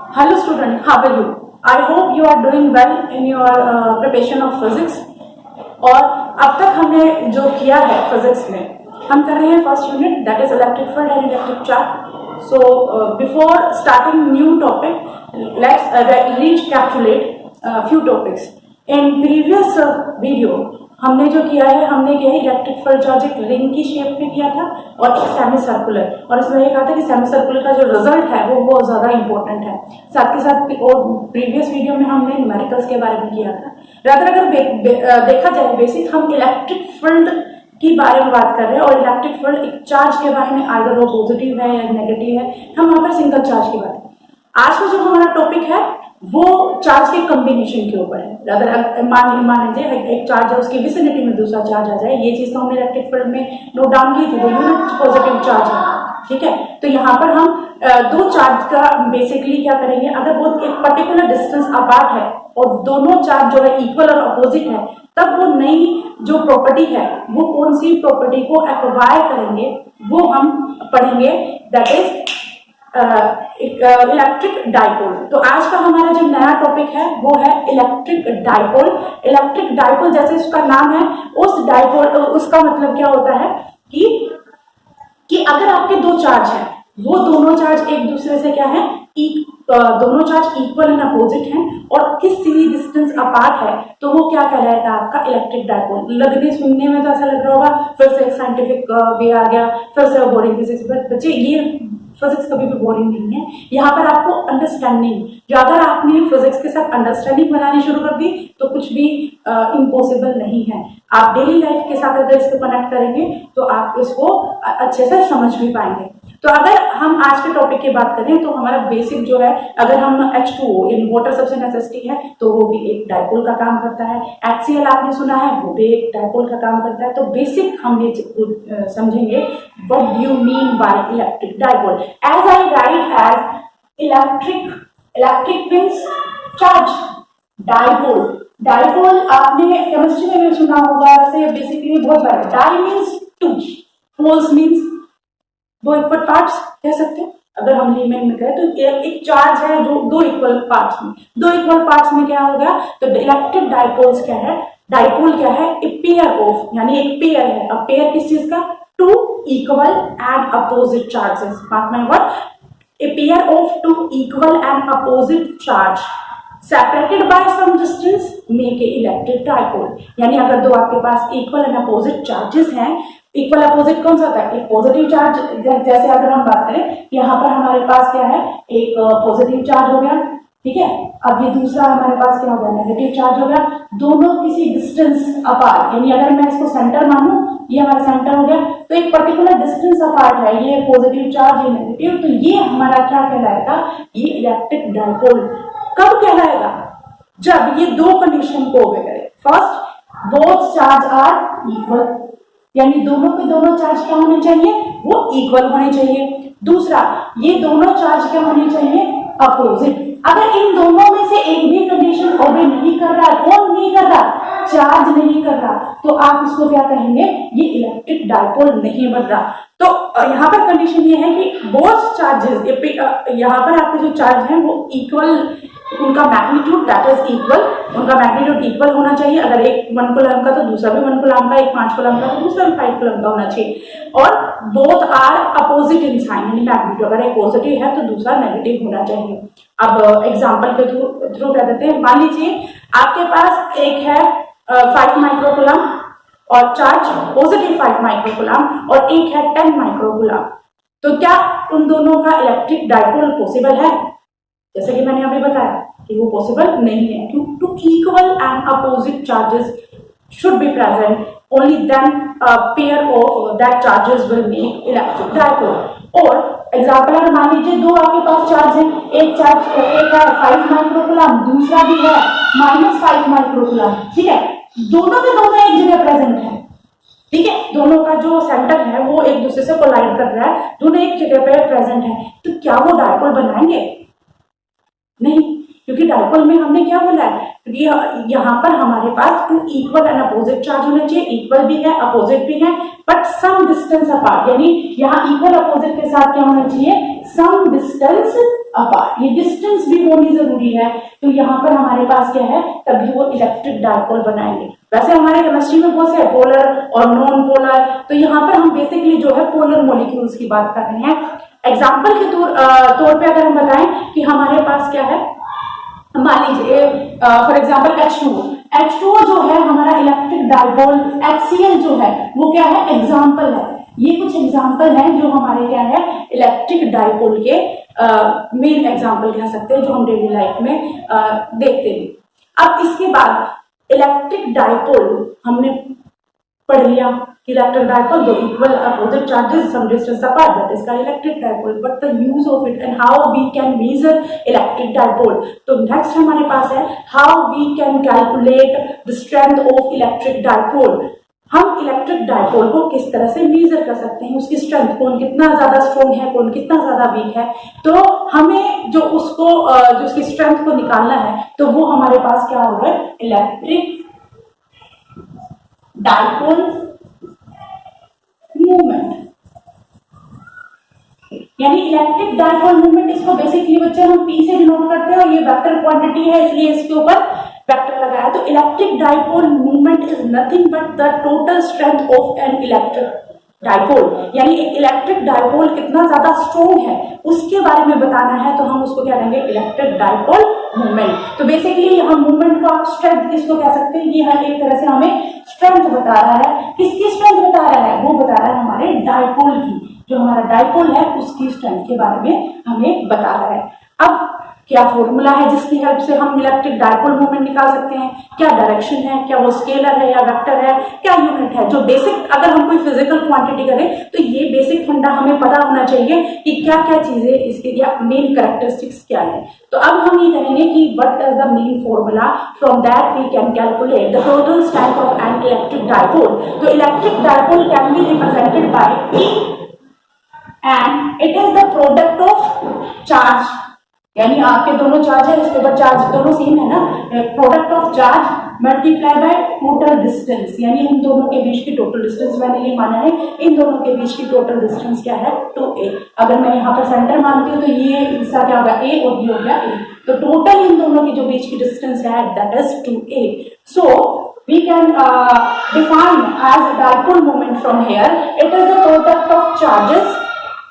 Hello student, how are you? I hope you are doing well in your preparation of physics. और अब तक हमने जो किया है फिजिक्स में, हम कर रहे हैं first unit that is electric field and electric charge. So before starting new topic, let's recapitulate few topics. In previous video हमने जो किया है, हमने किया है इलेक्ट्रिक फील्ड चार्ज एक रिंग की शेप में किया था और एक सेमी सर्कुलर, और इसमें ये कहा था कि सेमी सर्कुलर का जो रिजल्ट है वो बहुत ज़्यादा इंपॉर्टेंट है. साथ के साथ और प्रीवियस वीडियो में हमने न्यूमेरिकल्स के बारे में किया था. रादर अगर देखा जाए बेसिक हम इलेक्ट्रिक फील्ड की बारे में बात कर रहे हैं और इलेक्ट्रिक फील्ड एक चार्ज के बारे में, आइदर वो पॉजिटिव है या नेगेटिव है, हम वहाँ पर सिंगल चार्ज की बात करें. आज का जो हमारा टॉपिक है वो चार्ज के कॉम्बिनेशन के ऊपर है. अगर मान लीजिए एक चार्ज है, उसकी विसिनिटी में दूसरा चार्ज आ जाए, ये चीज तो हमने इलेक्ट्रिक फील्ड में नोट डाउन की थी, वो यूनिट पॉजिटिव चार्ज है. ठीक है, तो यहाँ पर हम दो चार्ज का बेसिकली क्या करेंगे, अगर वो एक पर्टिकुलर डिस्टेंस अपार्ट है और दोनों चार्ज जो है इक्वल और अपोजिट है, तब वो नई जो प्रॉपर्टी है वो कौन सी प्रॉपर्टी को एक्वायर करेंगे वो हम पढ़ेंगे, दैट इज इलेक्ट्रिक डाइपोल. तो आज का हमारा जो नया टॉपिक है वो है इलेक्ट्रिक डाइपोल. इलेक्ट्रिक डाइपोल जैसे उसका नाम है, उस डाइपोल उसका मतलब क्या होता है कि अगर आपके दो चार्ज हैं, वो दोनों चार्ज एक दूसरे से क्या है, दोनों चार्ज इक्वल एंड अपोजिट हैं और किसी डिस्टेंस अपार्ट है, तो वो क्या कहलाएगा, आपका इलेक्ट्रिक डाइपोल. लगने सुनने में तो ऐसा लग रहा होगा, फिर से एक साइंटिफिक वे आ गया, फिर से बोरिंग फिजिक्स. बच्चे ये फिजिक्स कभी भी बोरिंग नहीं है. यहाँ पर आपको अंडरस्टैंडिंग, जो अगर आपने फिजिक्स के साथ अंडरस्टैंडिंग बनानी शुरू कर दी तो कुछ भी इम्पॉसिबल नहीं है. आप डेली लाइफ के साथ अगर इसको कनेक्ट करेंगे तो आप इसको अच्छे से समझ भी पाएंगे. तो अगर हम आज के टॉपिक की बात करें तो हमारा बेसिक जो है, अगर हम H2O यानी वाटर सबसे नेसेसिटी है तो वो भी एक डाइपोल का काम करता है. HCl आपने सुना है, वो भी एक डाइपोल का काम करता है. तो बेसिक हम ये समझेंगे what do you mean by electric dipole. As I write as electric means charge, dipole आपने केमिस्ट्री में भी सुना होगा. वैसे बेसिकली बहुत बार di means two, poles means दो इक्वल पार्ट्स कह सकते हैं. अगर हम लीमेन में कहें तो एक चार्ज है जो दो इक्वल पार्ट्स में क्या होगा, तो इलेक्ट्रिक डाइपोल्स क्या है, डाइपोल क्या है, ए पेयर ऑफ, यानी एक पेयर है. अब पेयर किस चीज का, two equal and opposite charges. Mark my word, a pair of two equal and opposite charge separated by some distance make a electric dipole. यानी अगर दो आपके पास इक्वल एंड अपोजिट चार्जेस हैं, इक्वल अपोजिट कौन सा होता है, एक पॉजिटिव चार्ज. जैसे अगर हम बात करें, यहाँ पर हमारे पास क्या है, एक पॉजिटिव चार्ज हो गया, ठीक है. अब ये दूसरा हमारे पास क्या हो गया, नेगेटिव चार्ज हो गया. दोनों किसी डिस्टेंस अपार्ट, यानी अगर मैं इसको सेंटर मानूं, ये हमारा सेंटर हो गया, तो एक पर्टिकुलर डिस्टेंस अपार्ट है, ये पॉजिटिव चार्ज, ये नेगेटिव. तो ये हमारा क्या कहलाएगा, ये इलेक्ट्रिक डाइपोल. कब कहलाएगा, जब ये दो कंडीशन को ओबे करे. First, both charge are equal, यानी दोनों के दोनों चार्ज क्या होने चाहिए, वो इक्वल होने चाहिए. दूसरा, ये दोनों चार्ज क्या होने चाहिए, अपोजिट. अगर इन दोनों में से एक भी कंडीशन ओबे नहीं कर रहा, कौन नहीं कर रहा, चार्ज नहीं कर रहा, तो आप इसको क्या कहेंगे, ये इलेक्ट्रिक डाइपोल नहीं बन रहा. तो यहाँ पर कंडीशन ये है कि बोथ चार्जेस, यहाँ पर आपके जो चार्ज है वो इक्वल, उनका मैग्नीट्यूड दैट इज इक्वल, उनका मैग्नीट्यूड इक्वल होना चाहिए. अगर एक 1 कूलम का तो दूसरा भी 1 कूलम का, एक 5 कूलम का तो दूसरा भी 5 कूलम का होना चाहिए. और both are opposite in sign, यानी मैग्नीट्यूड अगर एक पॉजिटिव है तो दूसरा नेगेटिव होना चाहिए. अब एग्जांपल के थ्रू कह देते हैं. मान लीजिए आपके पास एक है 5 माइक्रोकूलम और चार्ज पॉजिटिव 5 माइक्रोकूलम और एक है 10 माइक्रोकूलम. तो क्या उन दोनों का इलेक्ट्रिक डाइपोल पॉसिबल है? जैसे कि मैंने अभी बताया कि वो पॉसिबल नहीं है. Two equal and opposite charges should be present, only then pair of that charges will make electric dipole. और एग्जांपल अगर मान लीजिए दो आपके पास चार्ज है, एक है 5 माइक्रोकूलम, दूसरा भी है -5 माइक्रोकूलम. ठीक है, दोनों के दोनों एक जगह प्रेजेंट है. ठीक है, दोनों का जो सेंटर है वो एक दूसरे से कोलाइड कर रहा है, दोनों एक जगह पे प्रेजेंट है. तो क्या वो डाइपोल बनाएंगे? नहीं, क्योंकि डाइपोल में हमने क्या बोला है, क्योंकि यहाँ पर हमारे पास two equal and opposite charge होना चाहिए, इक्वल भी है अपोजिट भी है बट सम डिस्टेंस अपार्ट, यानी यहाँ इक्वल अपोजिट के साथ क्या होना चाहिए, सम डिस्टेंस अपार्ट, ये डिस्टेंस भी होनी जरूरी है। तो यहाँ पर हमारे पास क्या है, तभी वो इलेक्ट्रिक डाइपोल बनाएंगे। वैसे हमारे केमिस्ट्री में बहुत से पोलर और नॉन पोलर, तो यहाँ पर हम बेसिकली जो है पोलर मॉलिक्यूल्स की बात कर रहे हैं। एग्जाम्पल के तौर पे अगर हम बताएं कि हमारे पास क्या है, मान लीजिए फॉर एग्जाम्पल H2O जो है हमारा इलेक्ट्रिक डाइपोल, HCl जो है वो क्या है, एग्जाम्पल है। ये कुछ एग्जाम्पल हैं जो हमारे क्या है, इलेक्ट्रिक डाइपोल के मेन एग्जाम्पल कह सकते हैं जो हम डेली लाइफ में देखते हैं। अब इसके बाद इलेक्ट्रिक डाइपोल हमने पढ़ लिया कि इलेक्ट्रिक डाइपोल दो equal opposite charges some distance apart, that is called electric dipole. But the use of it and how we can measure electric dipole, तो नेक्स्ट हमारे पास है how we can calculate the strength of electric dipole. हम electric dipole को किस तरह से major कर सकते हैं, उसकी स्ट्रेंथ, कौन कितना ज्यादा स्ट्रॉन्ग है, कौन कितना ज्यादा वीक है। तो हमें जो उसकी स्ट्रेंथ को निकालना है, तो वो हमारे पास क्या होगा, इलेक्ट्रिक डाइपोल मूवमेंट, यानी इलेक्ट्रिक डाइपोल मूवमेंट। इसको बेसिकली बच्चे हम P से डिनोट करते हैं और ये वेक्टर क्वांटिटी है इसलिए इसके ऊपर वेक्टर लगाया। तो electric dipole movement is nothing but the total strength of an electric dipole, यानी इलेक्ट्रिक डाइपोल कितना ज्यादा स्ट्रॉन्ग है उसके बारे में बताना है, तो हम उसको क्या कहेंगे, इलेक्ट्रिक डाइपोल मूवमेंट। तो बेसिकली हम मूवमेंट का स्ट्रेंथ किसको कह सकते हैं, ये हर एक तरह से हमें स्ट्रेंथ बता रहा है। किसकी स्ट्रेंथ बता रहा है, वो बता रहा है हमारे डाइपोल की, जो हमारा डाइपोल है उसकी स्ट्रेंथ के बारे में हमें बता रहा है। अब क्या फॉर्मूला है जिसकी हेल्प से हम इलेक्ट्रिक डाइपोल मूवमेंट निकाल सकते हैं, क्या डायरेक्शन है, क्या वो स्केलर है या वेक्टर है, क्या यूनिट है, जो बेसिक अगर हम कोई फिजिकल क्वांटिटी करें तो ये बेसिक फंडा हमें पता होना चाहिए कि क्या क्या चीजें इसके या मेन कैरेक्टरिस्टिक्स क्या है। तो अब हम ये करेंगे कि what is the main formula, from that we can calculate the total strength of an electric dipole. तो electric dipole can be represented by P and it is the product of charge, यानी आपके दोनों charge है, इसके ऊपर charge दोनों same है ना, product of charge multiply by total distance, यानी इन दोनों के बीच की टोटल डिस्टेंस मैंने ये माना है, इन दोनों के बीच की टोटल डिस्टेंस क्या है, 2a। अगर मैं यहाँ पर सेंटर मानती हूँ तो ये हिस्सा क्या होगा, a और ये हो गया a, तो टोटल इन दोनों की जो बीच की डिस्टेंस है that is 2a। So we can define as a dipole moment from here, it is the product of charges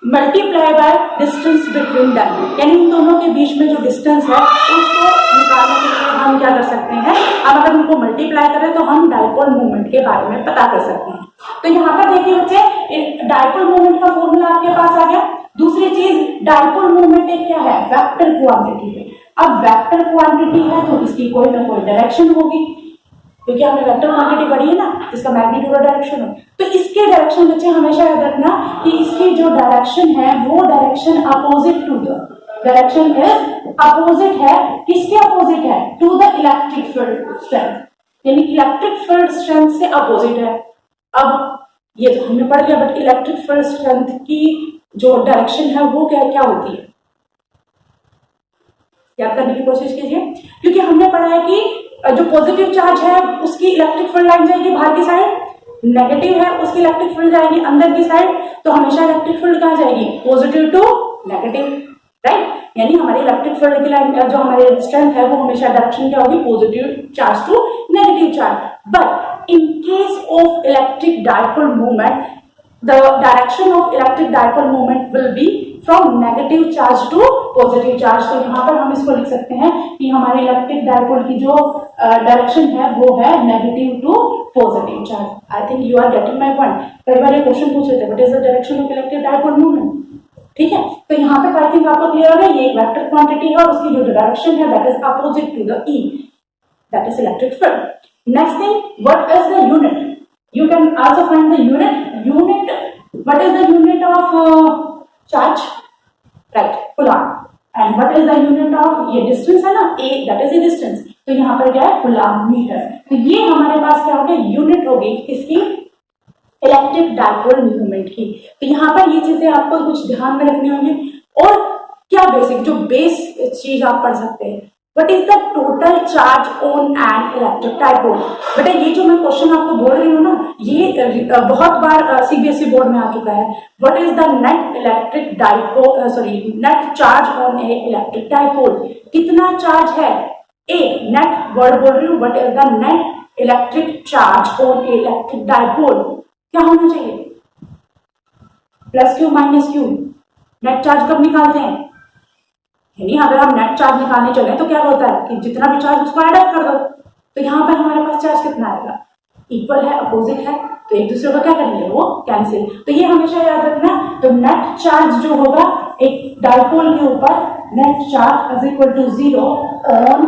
multiply by distance between them, यानी इन दोनों के बीच में जो डिस्टेंस है उसको निकालने के लिए हम क्या कर सकते हैं, अब अगर उनको मल्टीप्लाई करें तो हम डाइपोल मूवमेंट के बारे में पता कर सकते हैं। तो यहाँ पर देखिए बच्चे, डाइपोल मूवमेंट का फॉर्मूला आपके पास आ गया। दूसरी चीज, डाइपोल मूवमेंट एक क्या है, वेक्टर क्वांटिटी है। अब वेक्टर क्वांटिटी है तो इसकी कोई ना कोई डायरेक्शन होगी, क्योंकि हमने वेक्टर क्वांटिटी पढ़ी है ना, इसका मैग्नीट्यूड और डायरेक्शन हो, तो इसके डायरेक्शन बच्चे हमेशा याद रखना कि इसकी जो डायरेक्शन है वो direction opposite to the, direction is opposite है, किसके अपोजिट है, to the electric field strength, यानी इलेक्ट्रिक फील्ड स्ट्रेंथ से अपोजिट है। अब ये तो हमने पढ़ लिया, बट इलेक्ट्रिक फील्ड स्ट्रेंथ की जो डायरेक्शन है वो क्या क्या होती है, याद करने की कोशिश कीजिए, क्योंकि हमने पढ़ा है कि जो पॉजिटिव चार्ज है उसकी इलेक्ट्रिक फील्ड लाइन जाएगी बाहर की साइड, नेगेटिव है उसकी इलेक्ट्रिक फील्ड जाएगी अंदर की साइड, तो हमेशा इलेक्ट्रिक फील्ड कहाँ जाएगी, पॉजिटिव टू नेगेटिव, राइट। यानी हमारी इलेक्ट्रिक फील्ड की लाइन जो हमारी स्ट्रेंथ है वो हमेशा डायरेक्शन क्या होगी, positive charge to negative charge. But in case of electric dipole movement, the direction of electric dipole movement will be from negative charge to positive charge. तो यहाँ पर हम इसको लिख सकते हैं कि हमारे इलेक्ट्रिक डाइपोल की जो डायरेक्शन है वो है negative to positive charge. I think you are getting my point. कई बार ये क्वेश्चन पूछे थे, what is the direction of electric dipole movement, ठीक है। तो यहाँ पे आई थिंक आपको क्लियर हो गया, ये एक वेक्टर क्वांटिटी है और उसकी जो डायरेक्शन है that is opposite to the E, that is electric field. Next thing, what is the unit, you can also find the unit, what is the unit of charge, right, coulomb, and what is the unit of, ये distance है ना, a, that is the distance, तो यहाँ पर क्या है, coulomb metre. तो ये हमारे पास क्या हो गया, यूनिट हो गई किसकी, इलेक्ट्रिक डाइपोल मूवमेंट की। तो यहाँ पर ये चीजें आपको कुछ ध्यान में रखनी होंगी। और क्या बेसिक जो बेस चीज आप पढ़ सकते हैं, what is the total charge on an electric dipole. बेटा ये जो मैं क्वेश्चन आपको बोल रही हूँ ना, ये बहुत बार सीबीएसई बोर्ड में आ चुका है। What is the net electric dipole, sorry net charge on A electric dipole, कितना चार्ज है। एक नेट वर्ड बोल रही हूँ, what is the net electric charge on A electric dipole, क्या होना चाहिए, plus Q minus Q. Net charge कब निकालते हैं, यानी अगर हम नेट चार्ज निकालने चले तो क्या होता है कि जितना भी चार्ज उसको ऐड अप कर दो, तो यहाँ पर हमारे पास चार्ज कितना आएगा, इक्वल है, अपोजिट है, तो एक दूसरे को क्या करेंगे, वो कैंसिल। तो ये हमेशा याद रखना। तो नेट चार्ज जो होगा एक डाइपोल के ऊपर, net charge is equal to 0 on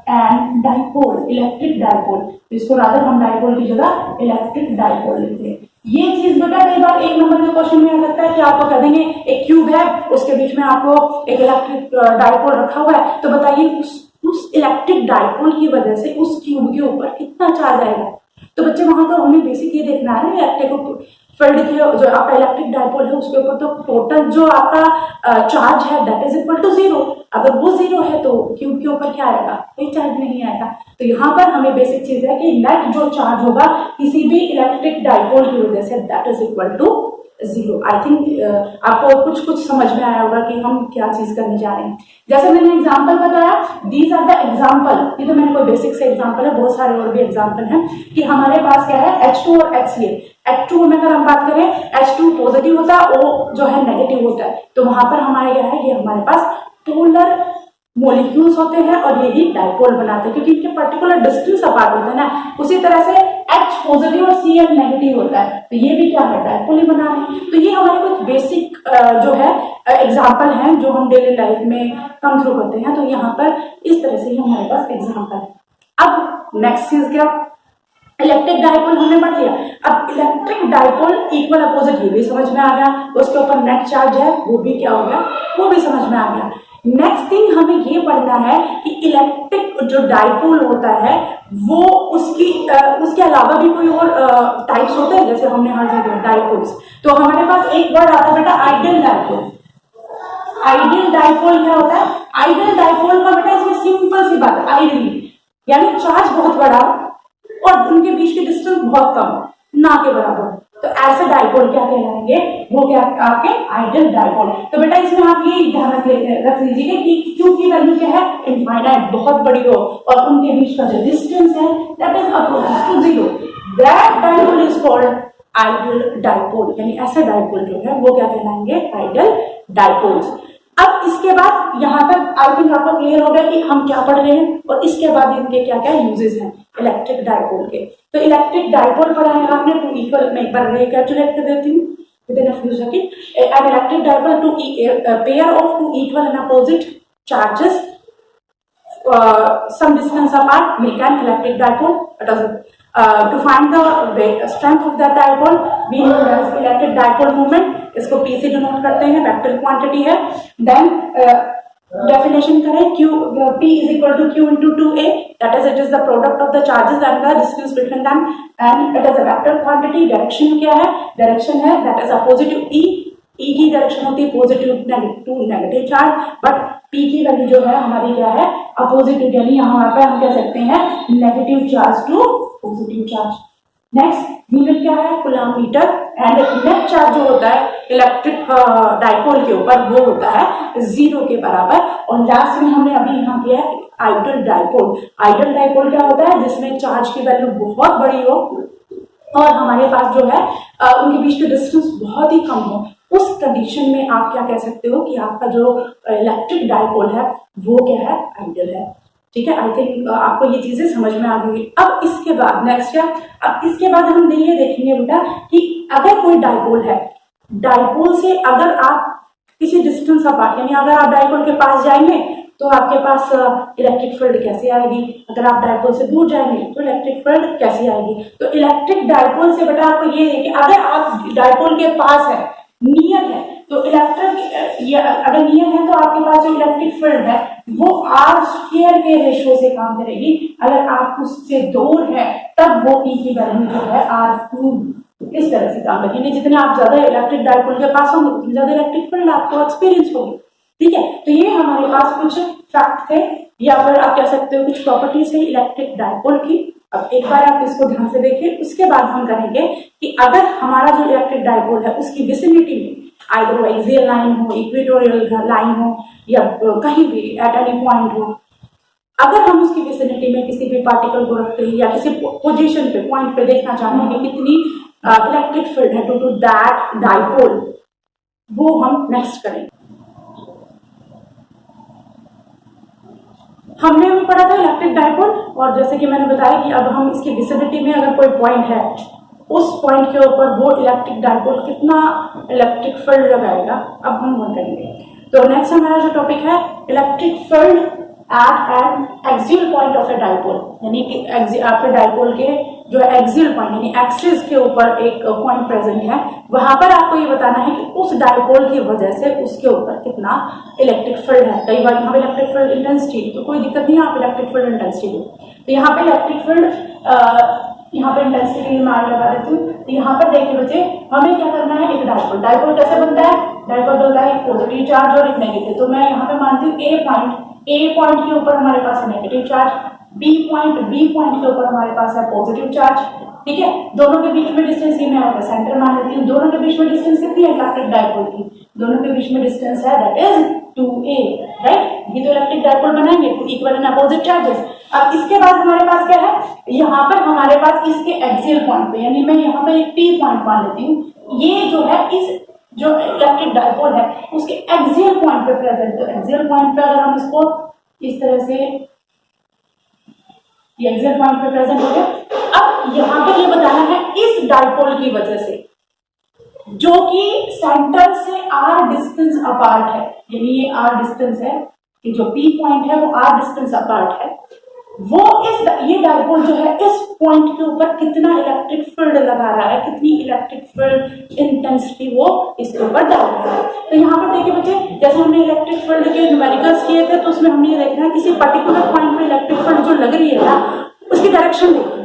an dipole, electric dipole. तो इसको रादर हम डाइपोल की जगह इलेक्ट्रिक डाइपोल लिखते हैं। ये चीज बेटा कई बार एक नंबर के क्वेश्चन में आ सकता है कि आपको कह देंगे एक क्यूब है, उसके बीच में आपको एक इलेक्ट्रिक डाइपोल रखा हुआ है, तो बताइए उस इलेक्ट्रिक डाइपोल की वजह से उस क्यूब के ऊपर कितना चार्ज आएगा। तो बच्चे वहां तो हमें बेसिक ये देखना है ना, इलेक्ट्रिक फील्ड के जो आपका इलेक्ट्रिक डाइपोल है उसके ऊपर तो टोटल जो आपका चार्ज है दैट इज इक्वल टू 0। अगर वो 0 है तो क्यूब के ऊपर क्या आएगा, कोई चार्ज नहीं आएगा। तो यहाँ पर हमें बेसिक चीज है कि नेट जो चार्ज होगा किसी भी इलेक्ट्रिक डाइपोल की वजह से that is equal to 0। I think आपको कुछ समझ में आया होगा कि हम क्या चीज करने जा रहे हैं। जैसे मैंने एग्जांपल बताया, दीज आर द एग्जांपल, ये तो मैंने कोई बेसिक से एग्जांपल है, बहुत सारे और भी एग्जांपल हैं कि हमारे पास क्या है H2 और HCl। H2 में अगर हम बात करें, H2 पॉजिटिव होता है, O जो है नेगेटिव होता है, तो वहां पर हमारे क्या है, ये हमारे पास पोलर मोलिक्यूल्स होते हैं और यही डाइपोल बनाते हैं क्योंकि इनके पर्टिकुलर डिस्टेंस अपार्ट होते हैं ना। उसी तरह से H पॉजिटिव और Cl नेगेटिव होता है, तो ये भी क्या है, डाइपोल ही बना रहे हैं। तो ये हमारे कुछ बेसिक जो है एग्जाम्पल हैं जो हम डेली लाइफ में कम थ्रू करते हैं। तो यहाँ पर इस तरह से ही हमारे पास एग्जाम्पल है। अब नेक्स्ट चीज क्या, इलेक्ट्रिक डाइपोल हमने पढ़ लिया। अब इलेक्ट्रिक डाइपोल इक्वल अपोजिट, ये भी समझ में आ गया, उसके ऊपर नेट चार्ज है वो भी क्या हो गया, वो भी समझ में आ गया। नेक्स्ट थिंग हमें ये पढ़ना है कि इलेक्ट्रिक जो डाइपोल होता है वो उसके अलावा भी कोई और टाइप्स होते हैं, जैसे हमने हर जगह डाइपोल्स। तो हमारे पास एक वर्ड आता है बेटा आइडियल डाइपोल। आइडियल डाइपोल क्या होता है, आइडियल डाइपोल का बेटा इसमें सिंपल सी बात है, आइडियल यानी चार्ज बहुत बड़ा और उनके बीच की डिस्टेंस बहुत कम, ना के बराबर, तो ऐसे डाइपोल क्या कहलाएंगे, वो क्या आपके आइडियल डाइपोल। तो बेटा इसमें आप ये ध्यान रख लीजिए कि क्यू की वैल्यू क्या है, इनफाइनाइट, बहुत बड़ी हो, और उनके बीच का जो डिस्टेंस है that is approach to 0, that dipole is called ideal dipole. यानी ऐसा डाइपोल जो है वो क्या कहलाएंगे, आइडियल डाइपोल्स। अब इसके बाद यहाँ तक आई थिंक आपको क्लियर हो गया कि हम क्या पढ़ रहे हैं और इसके बाद इनके क्या क्या यूजेस हैं इलेक्ट्रिक डाइपोल के। तो इलेक्ट्रिक डाइपोल पढ़ा है आपने, टू इक्वल, मैं एक बार रिकैप्चुलेट कर देती हूँ within a few seconds. An electric dipole to a pair of two equal and opposite charges some distance apart make an electric dipole. To find the strength of that dipole we use as electric dipole moment, इसको P से denote करते हैं, vector quantity है। Then definition करें, P is equal to Q into 2A, that is it is the product of the charges and the distance between them, and it is a vector quantity। Direction क्या है, direction है that is opposite to E की direction होती है positive to negative charge, but P की value जो है हमारी क्या है, अपोजिट, यानी यहाँ पे हम कह सकते हैं negative charge to positive charge. Next unit क्या है, coulomb metre. And net charge जो होता है इलेक्ट्रिक डाइपोल के ऊपर वो होता है 0 के बराबर। और लास्ट में हमने अभी यहाँ किया है आइडियल डाइपोल। आइडियल डाइपोल क्या होता है, जिसमें चार्ज की वैल्यू बहुत बड़ी हो और हमारे पास जो है उनके बीच की डिस्टेंस बहुत ही कम हो। उस कंडीशन में आप क्या कह सकते हो कि आपका जो इलेक्ट्रिक डाइपोल है वो क्या है, आइडियल है। ठीक है, आई थिंक आपको ये चीजें समझ में आ गई। अब इसके बाद नेक्स्ट क्या, अब इसके बाद हम ये देखेंगे बेटा कि अगर कोई डाइपोल है, डाइपोल से अगर आप किसी डिस्टेंस अपार्ट, यानी अगर आप डाइपोल के पास जाएंगे तो आपके पास इलेक्ट्रिक फील्ड कैसे आएगी, अगर आप डाइपोल से दूर जाएंगे तो इलेक्ट्रिक फील्ड कैसे आएगी। तो इलेक्ट्रिक डाइपोल से बेटा आपको ये है कि अगर आप डाइपोल के पास है, नियर है, तो इलेक्ट्रिक अगर नियर है तो आपके पास जो इलेक्ट्रिक फील्ड है वो R² के रेशियो से काम करेगी। अगर आप उससे दूर है तब वो E की वैल्यू जो है R2 इस तरह से काम करेगी। जितने आप ज्यादा इलेक्ट्रिक डाइपोल के पास होंगे उतनी ज्यादा इलेक्ट्रिक फील्ड आपको एक्सपीरियंस होगी। ठीक है, तो ये हमारे पास कुछ फैक्ट थे या फिर आप कह सकते हो कुछ प्रॉपर्टीज है इलेक्ट्रिक डायपोल की। अब एक बार आप इसको ध्यान से देखिए, उसके बाद हम कहेंगे कि अगर हमारा जो इलेक्ट्रिक डायपोल है उसकी विसिनिटी में आइदर वो एक्सियल लाइन हो, इक्वेटोरियल लाइन हो या कहीं भी एट एनी पॉइंट हो, अगर हम उसकी विसिनिटी में किसी भी पार्टिकल को रखते हैं या किसी पोजीशन पे पॉइंट पे देखना चाहते हैं कि कितनी इलेक्ट्रिक फील्ड है टू दैट डायपोल, वो हम नेक्स्ट करेंगे। हमने भी पढ़ा था इलेक्ट्रिक डायपोल, और जैसे कि मैंने बताया कि अब हम इसकी विसिनिटी में अगर कोई पॉइंट है, उस पॉइंट के ऊपर वो इलेक्ट्रिक डायपोल कितना इलेक्ट्रिक फील्ड लगाएगा, अब हम वो करेंगे। तो नेक्स्ट हमारा जो टॉपिक है electric field eight N axial point of A dipole, यानी कि आपके डायपोल के जो एक्सियल पॉइंट यानी एक्सिस के ऊपर एक पॉइंट प्रेजेंट है, वहां पर आपको ये बताना है कि उस डायपोल की वजह से उसके ऊपर कितना इलेक्ट्रिक फील्ड है। कई बार यहाँ पे इलेक्ट्रिक फील्ड इंटेंसिटी, तो कोई दिक्कत नहीं है, आप इलेक्ट्रिक फील्ड इंटेंसिटी तो यहाँ पे इलेक्ट्रिक फील्ड यहाँ पे इंटेंसिटी मान लगा देती हूँ। तो यहाँ पर देखिए बच्चे, हमें क्या करना है, एक डायपोल, डायपोल कैसे बनता है, डायपोल बनता है एक पॉजिटिव चार्ज और एक नेगेटिव। तो मैं यहाँ पे मानती हूँ ए पॉइंट के ऊपर हमारे पास है नेगेटिव चार्ज, बी पॉइंट के ऊपर हमारे पास है पॉजिटिव चार्ज, ठीक है। दोनों के बीच में डिस्टेंस ये मैं यहाँ पे सेंटर मान लेती हूँ। दोनों के बीच में डिस्टेंस कितनी है इलेक्ट्रिक डायपोल की, दोनों के बीच में डिस्टेंस है दैट इज 2a, राइट। ये तो इलेक्ट्रिक डायपोल बनाएंगे two equal and opposite charges. अब इसके बाद हमारे पास क्या है, यहाँ पर हमारे पास इसके एक्सियल पॉइंट पे, यानी मैं यहाँ पे एक P पॉइंट मान लेती हूँ, ये जो है इस जो इलेक्ट्रिक डायपोल है उसके एक्सियल पॉइंट पे प्रेजेंट। तो एक्सियल पॉइंट पे अगर हम इसको इस तरह से, ये एक्सियल पॉइंट पे प्रेजेंट हो गया। अब यहाँ पे ये बताना है इस डायपोल की वजह से जो कि सेंटर से r डिस्टेंस अपार्ट है, यानी ये r डिस्टेंस है कि जो P पॉइंट है वो r डिस्टेंस अपार्ट है, वो ये डायपोल जो है इस पॉइंट के ऊपर कितना इलेक्ट्रिक फील्ड लगा रहा है, कितनी इलेक्ट्रिक फील्ड इंटेंसिटी वो इसके ऊपर डाल रहा है। तो यहाँ पर देखिए बच्चे, जैसे हमने इलेक्ट्रिक फील्ड के न्यूमेरिकल्स किए थे, तो उसमें हमने ये देखना है किसी पर्टिकुलर पॉइंट पे इलेक्ट्रिक फील्ड जो लग रही है ना, उसकी डायरेक्शन देखिए।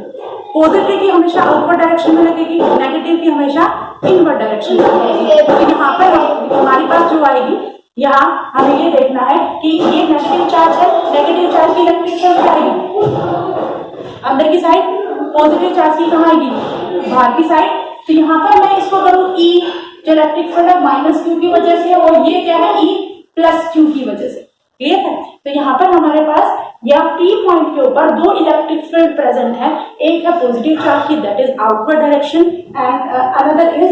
पॉजिटिव की हमेशा आउटवर्ड डायरेक्शन में लगेगी, नेगेटिव की हमेशा इनवर्ड डायरेक्शन में लगेगी। तो यहाँ पर हमारी पास जो आएगी, यहाँ हमें ये देखना है कि ये नेगेटिव चार्ज है, नेगेटिव चार्ज की इलेक्ट्रिक फील्ड क्या आएगी अंदर की साइड, पॉजिटिव चार्ज की कहाँ आएगी बाहर की साइड। तो यहाँ पर मैं इसको करूँ E, जो इलेक्ट्रिक फील्ड है माइनस क्यू की वजह से, और ये क्या है E प्लस क्यू की वजह से, क्लियर है। तो यहाँ पर हमारे पास या P पॉइंट के ऊपर दो इलेक्ट्रिक फील्ड प्रेजेंट है, एक है पॉजिटिव चार्ज की that is outward direction and another is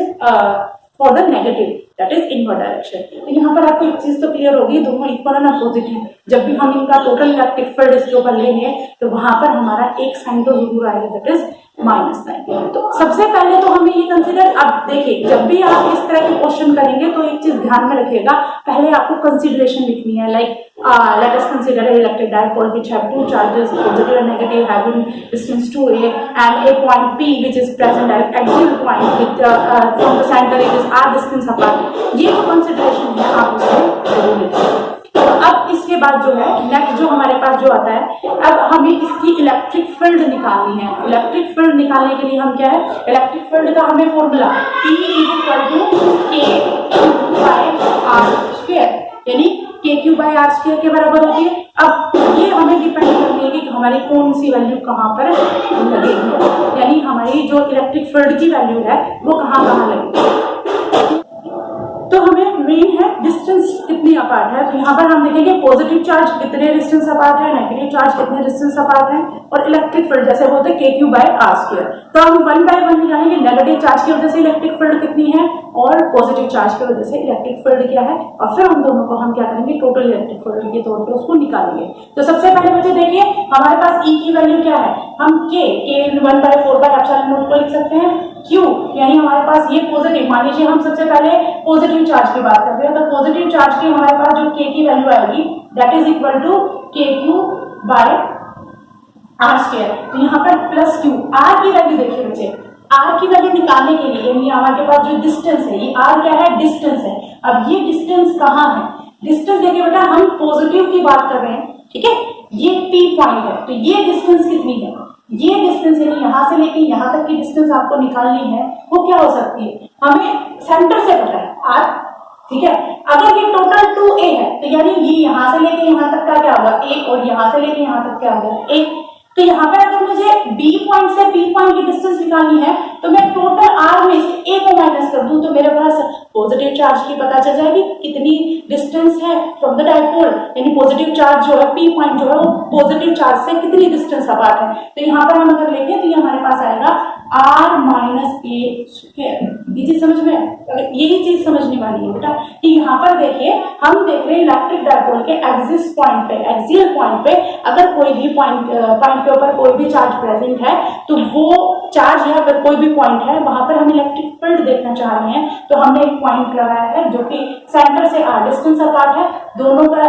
for the negative that is inward direction. तो यहाँ पर आपको एक चीज तो क्लियर होगी, दोनों इक्वल है ना पॉजिटिव, जब भी हम इनका टोटल इलेक्ट्रिक फील्ड इसके ऊपर लेंगे तो वहां पर हमारा एक साइन तो जरूर आएगा दैट इज माइनस साइन। तो सबसे पहले तो हमें ये कंसिडर, अब देखिए जब भी आप इस तरह के क्वेश्चन करेंगे तो एक चीज ध्यान में रखिएगा, पहले आपको कंसिडरेशन लिखनी है, like let us consider an electric dipole which have two charges, positive and negative, having distance 2a, and a point P which is present at axial point with from the center it is r distance apart। ये जो consideration है आप उसमें जरूर लिखें। तो अब इसके बाद जो है नेक्स्ट जो हमारे पास जो आता है, अब हमें इसकी इलेक्ट्रिक फील्ड निकालनी है। इलेक्ट्रिक फील्ड निकालने के लिए हम क्या है, इलेक्ट्रिक फील्ड का हमें फॉर्मूला P = K/r², यानी KQ/r² के बराबर होती है। अब ये हमें डिपेंड करनी है कि हमारी कौन सी वैल्यू कहाँ पर लगेगी, यानी हमारी जो इलेक्ट्रिक फील्ड की वैल्यू है वो कहाँ लगेगी। तो हमें मेन है डिस्टेंस कितनी अपार्ट है, तो यहाँ पर हम देखेंगे पॉजिटिव चार्ज कितने डिस्टेंस अपार्ट है, नेगेटिव चार्ज कितने डिस्टेंस अपार्ट है, और इलेक्ट्रिक फील्ड जैसे बोलते हैं KQ/r²। तो हम 1 बाय 1 निकालेंगे, नेगेटिव चार्ज की वजह से इलेक्ट्रिक फील्ड कितनी है और पॉजिटिव चार्ज की वजह से इलेक्ट्रिक फील्ड क्या है, और फिर उन दोनों को हम क्या करेंगे टोटल इलेक्ट्रिक फील्ड के तौर पर उसको निकालेंगे। तो सबसे पहले बच्चे देखिए हमारे पास E की वैल्यू क्या है, हम K 1/4 को लिख सकते हैं। Q यानी हमारे पास ये पॉजिटिव, मान लीजिए हम सबसे पहले पॉजिटिव चार्ज की बात करते हैं, तो पॉजिटिव चार्ज की हमारे पास जो K की वैल्यू आएगी that is equal to KQ/r²। तो यहाँ पर प्लस Q, R की वैल्यू देखिए बच्चे, R की वैल्यू निकालने के लिए यानी हमारे पास जो डिस्टेंस है, ये R क्या है, डिस्टेंस है। अब ये डिस्टेंस कहाँ है, डिस्टेंस देखिए बेटा हम पॉजिटिव की बात कर रहे हैं, ठीक है, ये P पॉइंट है, तो ये डिस्टेंस कितनी है, ये डिस्टेंस यानी यहाँ से लेके यहाँ तक की डिस्टेंस आपको निकालनी है, वो क्या हो सकती है, हमें सेंटर से पता है R ठीक है। अगर ये टोटल 2a है तो यानी ये यहां से लेके यहां तक का क्या होगा 1 और यहां से लेके यहां तक क्या होगा 1। तो यहाँ पर अगर मुझे B पॉइंट से P पॉइंट की डिस्टेंस निकालनी है तो मैं टोटल R में से A को माइनस कर दूं तो मेरे पास पॉजिटिव चार्ज की पता चल जाएगी कितनी डिस्टेंस है फ्रॉम द डाइपोल, यानी पॉजिटिव चार्ज जो है P पॉइंट जो है वो पॉजिटिव चार्ज से कितनी डिस्टेंस अपार्ट है। तो यहाँ पर हम अगर लेंगे तो ये हमारे पास आएगा R माइनस ए स्क्वायर। ये चीज समझ में, यही चीज समझने वाली है बेटा कि यहाँ पर देखिए हम देख रहे हैं इलेक्ट्रिक डाइपोल के एक्सिस पॉइंट पे, एक्सियल पॉइंट पे अगर कोई भी पॉइंट के ऊपर कोई भी चार्ज प्रेजेंट है तो वो चार्ज है, अगर कोई भी पॉइंट है वहां पर हम इलेक्ट्रिक फील्ड देखना चाह रहे हैं तो हमने एक पॉइंट लगाया है जो कि सेंटर से r डिस्टेंस अपार्ट है, दोनों का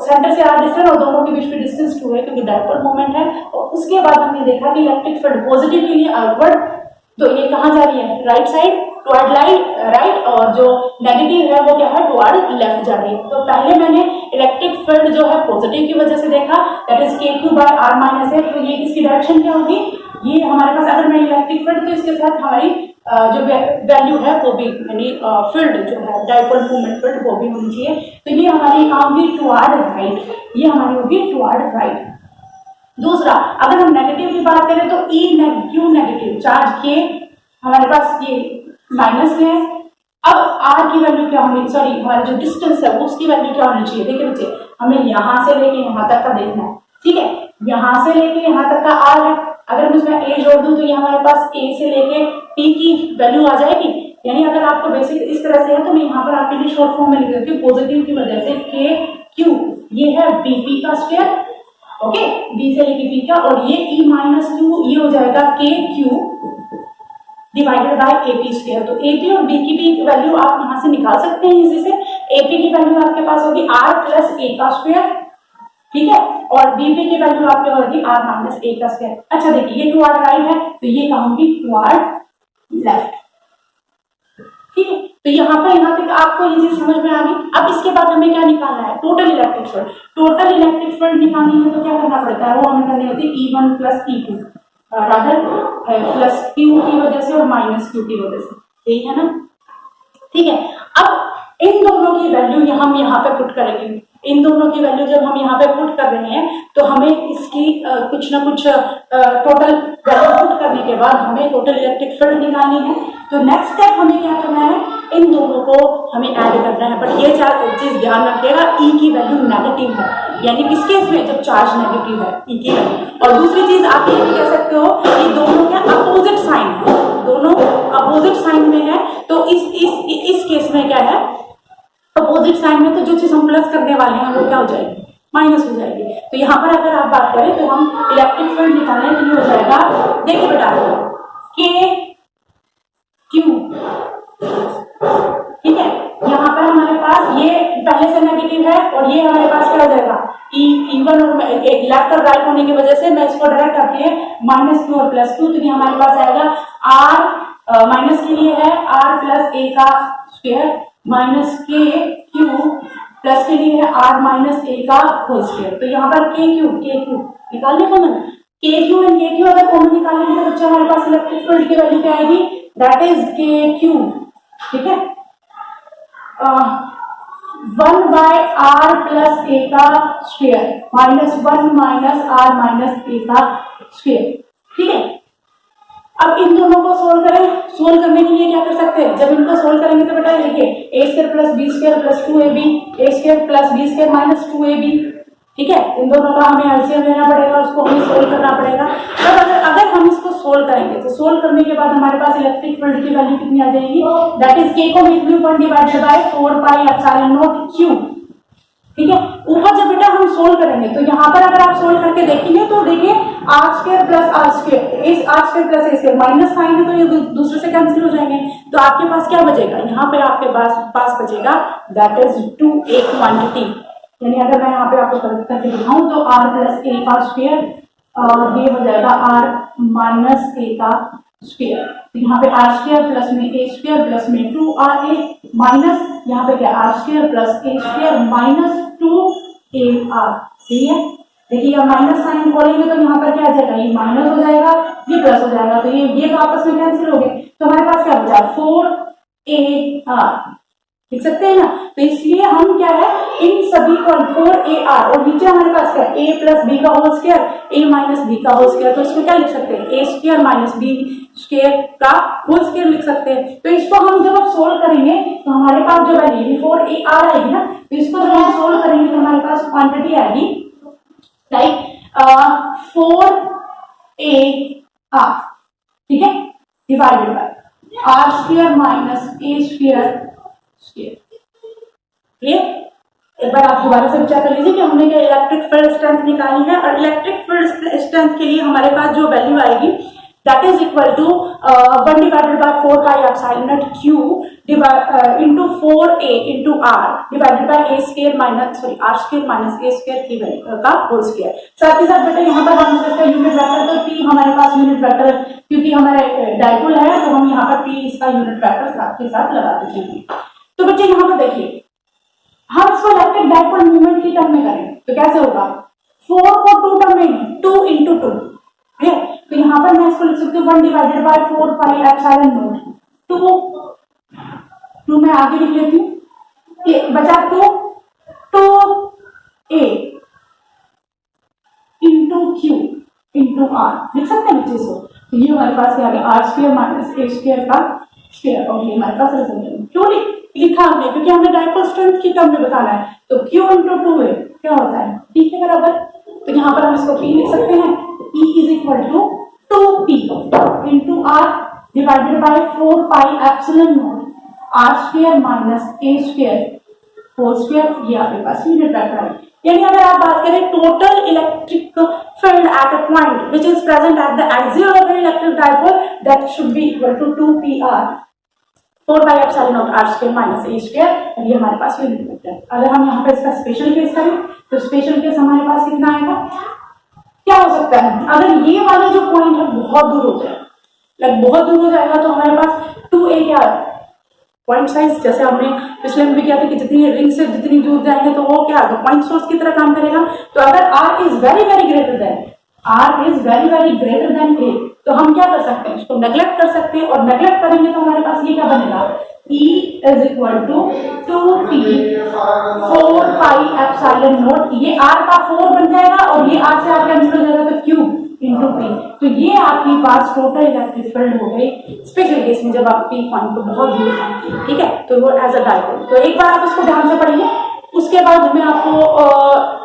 सेंटर से r डिस्टेंस और दोनों के बीच में डिस्टेंस 2 है क्योंकि डाइपोल मोमेंट है। और उसके बाद हमने देखा कि इलेक्ट्रिक फील्ड पॉजिटिव के लिए आउटवर्ड, तो ये कहाँ जा रही है राइट साइड टुवर्ड राइट, और जो नेगेटिव है वो क्या है टुवर्ड लेफ्ट जा रही है। तो पहले मैंने इलेक्ट्रिक फील्ड जो है पॉजिटिव की वजह से देखा, that is k2 by r minus A. तो ये किसकी डायरेक्शन क्या होगी, ये हमारे पास अगर मैं इलेक्ट्रिक फील्ड तो इसके साथ हमारी जो वैल्यू है वो भी, यानी फील्ड जो है डाइपोल मोमेंट फील्ड वो भी होनी चाहिए। तो ये हमारी होगी टुवर्ड राइट, ये हमारी होगी टुवर्ड राइट। दूसरा, अगर हम नेगेटिव की बात करें तो क्यू नेगेटिव चार्ज के हमारे पास ये माइनस में है। अब आर की वैल्यू क्या होनी, सॉरी हमारा जो डिस्टेंस है उसकी वैल्यू क्या होनी चाहिए। देखिए बच्चे हमें यहां से लेके यहां तक का देखना है, ठीक है। यहां से लेके यहां तक का आर है, अगर मैं उसमें ए जोड़ दूं तो ये हमारे पास ए से लेके टी की वैल्यू आ जाएगी। यानी अगर आपको बेसिक इस तरह से है तो मैं यहाँ पर आपके लिए शॉर्ट फॉर्म में लिख देती हूँ पॉजिटिव की वजह से के क्यू, ये है बीपी का स्क्वायर, ओके बी से लेके पी का, और ये ई माइनस क्यू ये हो जाएगा के Q divided by AP square. तो एपी और बी की भी वैल्यू आप यहां से निकाल सकते हैं इसी से। एपी की वैल्यू आपके पास होगी आर प्लस ए का स्क्वायर, ठीक है, और बीपी की वैल्यू आपके होगी आर माइनस ए का स्क्वायर। अच्छा देखिए ये टुवर्ड राइट है तो ये कहूंगी टुवर्ड लेफ्ट, ठीक है। तो यहाँ तक आपको ये चीज समझ में आ गई। अब इसके बाद हमें क्या निकालना है, total electric field. Total electric field निकालनी है तो क्या करना पड़ता है, वो हमें करनी होती है E1 plus E2 rather plus Q की वजह से और माइनस क्यू की वजह से, यही है ना, ठीक है। अब इन दोनों की वैल्यू हम यहाँ पे पुट करेंगे, इन दोनों की वैल्यू जब हम यहाँ पे पुट कर रहे हैं तो हमें इसकी कुछ ना कुछ टोटल वैल्यू पुट करने के बाद हमें टोटल इलेक्ट्रिक फील्ड निकालनी है। तो नेक्स्ट स्टेप हमें क्या करना है, इन दोनों को हमें ऐड करना है। बट ये चीज ध्यान रखिएगा ई की वैल्यू नेगेटिव है, यानी किस केस में जब चार्ज नेगेटिव है ई की वैल्यू। और दूसरी चीज आप ये भी कह सकते हो कि दोनों क्या अपोजिट साइन है, दोनों अपोजिट साइन में है, तो इस केस में क्या है अपोजिट साइन में, तो जो चीज हम प्लस करने वाले हैं वो क्या हो जाएगी माइनस हो जाएगी। तो यहाँ पर अगर आप बात करें तो हम इलेक्ट्रिक फील्ड निकालने के लिए हो जाएगा, देखिए बेटा के क्यू, ठीक है। यहाँ पर हमारे पास ये पहले से नेगेटिव है और ये हमारे पास क्या हो जाएगा E1 और एक लेफ्ट और राइट होने की वजह से मैं इसको डायरेक्ट करके माइनस क्यू और प्लस क्यू, तो ये हमारे पास आएगा आर माइनस के लिए है आर प्लस ए का स्क्वायर माइनस के क्यू, प्लस के लिए है आर माइनस ए का होल स्क्वायर। तो यहाँ पर के क्यू निकालने को मैंने के क्यू एंड के क्यू अगर कॉमन निकालेंगे तो बच्चा हमारे पास इलेक्ट्रिक फील्ड की वैल्यू क्या आएगी, दैट इज के क्यू, ठीक है, 1 बाय आर प्लस ए का square minus 1 minus R minus A का स्क्वायर, ठीक है। अब इन दोनों को सोल्व करें, सोल्व करने के लिए क्या कर सकते हैं, जब इनको सोल्व करेंगे तो बेटा देखिए A square plus B square plus 2ab, A square plus B square minus 2ab, ठीक है। इन दोनों का हमें एलसीएम लेना पड़ेगा, उसको हमें सोल्व करना पड़ेगा। तब अगर हम इसको सोल्व करेंगे तो सोल्व करने के बाद हमारे पास इलेक्ट्रिक फील्ड की वैल्यू कितनी आ जाएगी, दैट इज के को लिख लूं 1 divided by 4 pi epsilon naught Q, ठीक है। ऊपर जब बेटा हम सोल्व करेंगे तो यहाँ पर अगर आप सोल्व करके देखेंगे तो देखिए r square plus r square, r square plus a square minus sign है तो ये दूसरे से कैंसिल हो जाएंगे। तो आपके पास क्या बचेगा, यहाँ पे आपके पास बचेगा दैट इज 2a क्वांटिटी, यानी अगर मैं यहाँ पे आपको करके दिखाऊं तो आर प्लस ए का स्क्वायर और ये हो जाएगा आर माइनस ए का स्क्वायर। तो यहाँ पे आर स्क्वायर प्लस में ए स्क्वायर प्लस में 2ra माइनस यहाँ पे क्या r square plus a square minus 2ar, ठीक है। देखिए अब माइनस साइन खोलेंगे तो यहाँ पर क्या आ जाएगा, ये माइनस हो जाएगा ये प्लस हो जाएगा, तो ये तो आपस में कैंसिल हो गए। तो हमारे पास क्या बचा 4ar, लिख सकते हैं ना। तो इसलिए हम क्या है, इन सभी को 4AR और नीचे हमारे पास क्या a प्लस बी का whole square, a minus b का होल स्क्वायर, तो इसको क्या लिख सकते हैं, a square minus b square का होल स्क्वायर लिख सकते हैं। तो इसको हम जब सोल्व करेंगे तो हमारे पास जो वैल्यू 4AR आएगी ना, तो इसको जब हम सोल्व करेंगे तो हमारे पास क्वांटिटी आएगी लाइक 4AR, ठीक है, divided by r square minus a square square. Clear? एक बार आप दोबारा से विचार कर लीजिए कि हमने क्या इलेक्ट्रिक फील्ड स्ट्रेंथ निकाली है, और इलेक्ट्रिक फील्ड स्ट्रेंथ के लिए हमारे पास जो वैल्यू आएगी that is equal to 1 divided by 4 pi epsilon naught q into 4a into r divided by a square minus r square minus a square की value का होल स्क्वायर। साथ ही साथ बेटा यहाँ पर हम इसका यूनिट वेक्टर, तो p हमारे पास यूनिट वेक्टर क्योंकि हमारे डाइपोल है तो हम यहाँ पर p इसका यूनिट वेक्टर साथ के साथ लगा देंगे। तो बच्चे यहाँ पर देखिए, हम इसको इलेक्ट्रिक डाइपोल मूवमेंट की टर्म में करें तो कैसे होगा, 4 को 2 टर्म में 2 इंटू 2, तो यहाँ पर मैं इसको लिख सकती हूँ 1 divided by 4 pi epsilon not 2 मैं आगे लिख लेती हूँ, बचा 2a into Q into are लिख सकते हैं बच्चे इसको। तो ये हमारे पास क्या आ गया, r square minus a square का स्क्वायर, और ये हमारे पास रिजल्ट क्यों लिखा हमने, क्योंकि हमने डाइपोल स्ट्रेंथ की टर्म में बताना है। तो Q इंटू 2a क्या होता है, P के बराबर, तो यहाँ पर हम इसको P लिख सकते हैं, E is equal to 2P into r divided by 4 pi epsilon naught r square minus a square whole square, ये आपके पास यूनिट वेक्टर है। यानी अगर आप बात करें total electric field at a point which is present at the axial of an electric dipole that should be equal to 2PR 4 by epsilon naught r square minus a square, और ये हमारे पास unit vector है। अगर हम यहाँ पे इसका special case करें तो स्पेशल केस हमारे पास कितना आएगा, क्या हो सकता है, अगर ये वाला जो पॉइंट है बहुत दूर हो जाए, लाइक बहुत दूर हो जाएगा, तो हमारे पास 2a क्या है पॉइंट साइज, जैसे हमने पिछले में भी किया था कि जितनी रिंग से जितनी दूर जाएंगे तो वो क्या होगा पॉइंट सोर्स की तरह काम करेगा। तो अगर r is very very greater than a, तो हम क्या कर सकते हैं, इसको नेग्लेक्ट कर सकते हैं, और नेग्लेक्ट करेंगे तो हमारे पास ये क्या बनेगा, E is equal to 2P 4 pi epsilon naught, ये r का 4 बन जाएगा और ये r से r कैंसिल हो जाएगा, तो Q इंटू P। तो ये आपके पास टोटल इलेक्ट्रिक फील्ड हो गई स्पेशल केस में जब आप P पॉइंट को बहुत दूर हैं, ठीक है, तो वो एज अ डाइपोल। तो एक बार आप इसको ध्यान से पढ़िए, उसके बाद मैं आपको